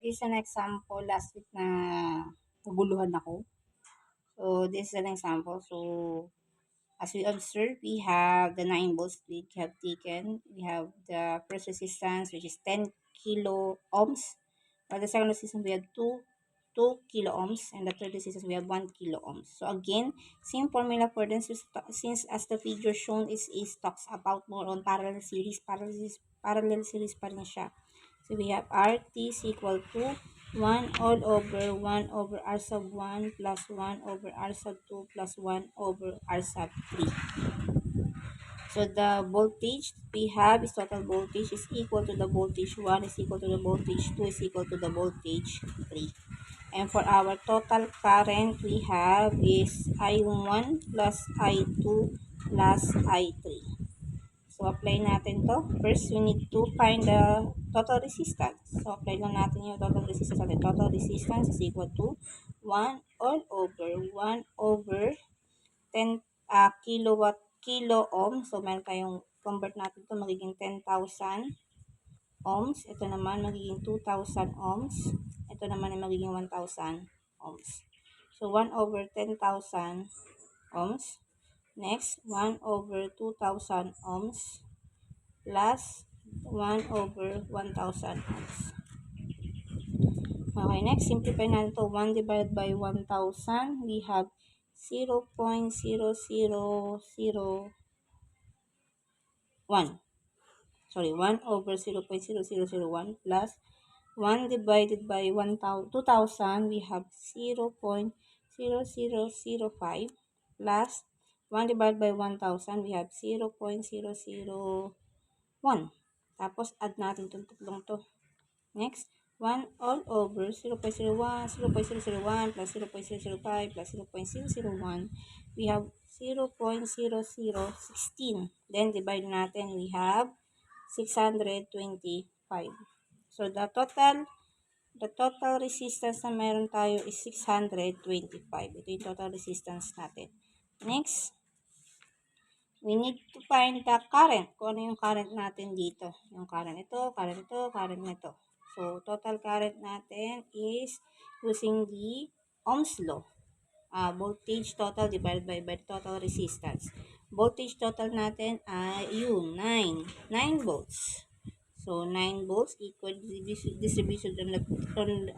This is an example last week na naguluhan ako. So, this is an example. So, as we observe, we have the 9 volts we have taken. We have the first resistance, which is 10 kilo ohms. While the second resistance, we have 2 kilo ohms. And the third resistance, we have 1 kilo ohms. So, again, same formula for them. Since as the figure shown is talks about more on parallel series pa rin siya. So, we have RT is equal to 1 all over 1 over R sub 1 plus 1 over R sub 2 plus 1 over R sub 3. So, the voltage we have is total voltage is equal to the voltage 1 is equal to the voltage 2 is equal to the voltage 3. And for our total current we have is I1 plus I2 plus I3. So, apply natin to. First, we need to find the total resistance. So, apply lang natin yung total resistance natin. Total resistance is equal to 1 all over 1 over 10 kilo ohm. So, meron tayong convert natin to magiging 10,000 ohms. Ito naman magiging 2,000 ohms. Ito naman ay magiging 1,000 ohms. So, 1 over 10,000 ohms. Next, 1 over 2,000 ohms plus 1 over 1,000 ohms. Okay, next, simplify natin to. 1 divided by 1,000, we have 0.0001. Sorry, 1 over 0.0001 plus 1 divided by 2,000, we have 0.0005 plus 1 divided by 1,000, we have 0.001. Tapos, add natin itong tatlong to. Next, 1 all over 0.01, 0.001 plus 0.005 plus 0.001. We have 0.0016. Then, divide natin, we have 625. So, the total resistance na meron tayo is 625. Ito yung total resistance natin. Next, we need to find the current. Kung ano yung current natin dito. Yung current ito, current ito, current nito. So, total current natin is using the Ohm's law. Voltage total divided by total resistance. Voltage total natin ay yun, 9 volts. So, 9 volts equal distribution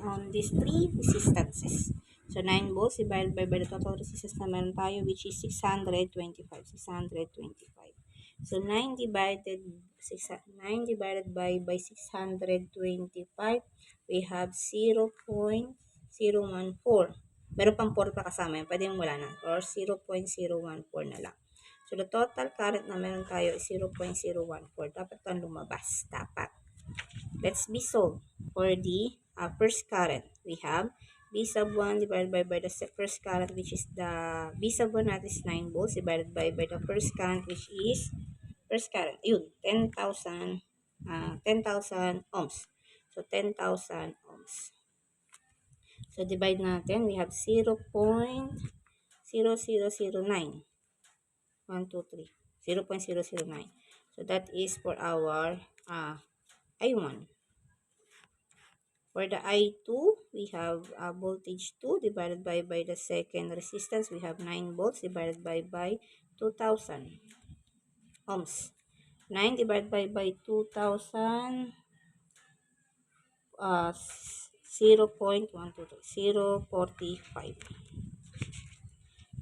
on these three resistances. So, 9 volts divided by the total resistance na meron tayo, which is 625. So, 9 divided by 625, we have 0.014. Meron pang 4 pa kasama yun. Pwede yung wala na. Or 0.014 na lang. So, the total current na meron tayo is 0.014. Dapat ito ang lumabas. Dapat. Let's be solved. For the first current, we have B sub 1 divided by the first current, which is the B sub 1 natin is 9 volts divided by the first current, which is first current. Yun, 10,000 ohms. So, 10,000 ohms. So, divide natin. We have 0.0009. 1, 2, 3. 0.009. So, that is for our I1. For the I2, we have voltage 2 divided by the second resistance. We have 9 volts divided by 2,000 ohms. 9 divided by 2,000, 0.123, 0.45.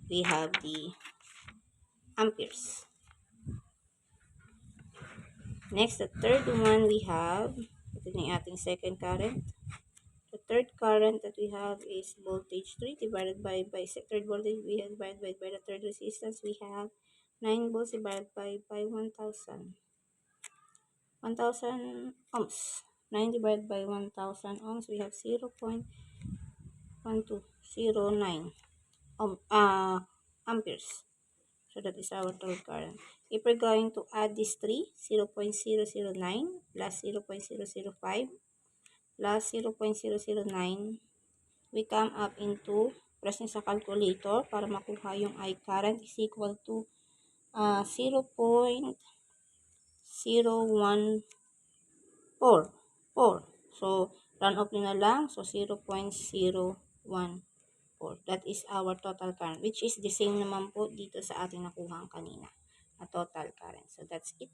We have the amperes. Next, the third one we have, ito na yung ating second current. The third current that we have is voltage 3 divided by third voltage we have divided by the third resistance. We have 9 volts divided by 1,000. 1,000 ohms. 9 divided by 1,000 ohms, we have 0.1209 amperes. So that is our third current. If we're going to add these three, 0.009 plus 0.005 plus 0.009, we come up into, press nyo sa calculator para makuha yung I current is equal to 0.014. So, Round off nyo na lang. So, 0.014. That is our total current, which is the same naman po dito sa ating nakuha kanina na total current. So, that's it.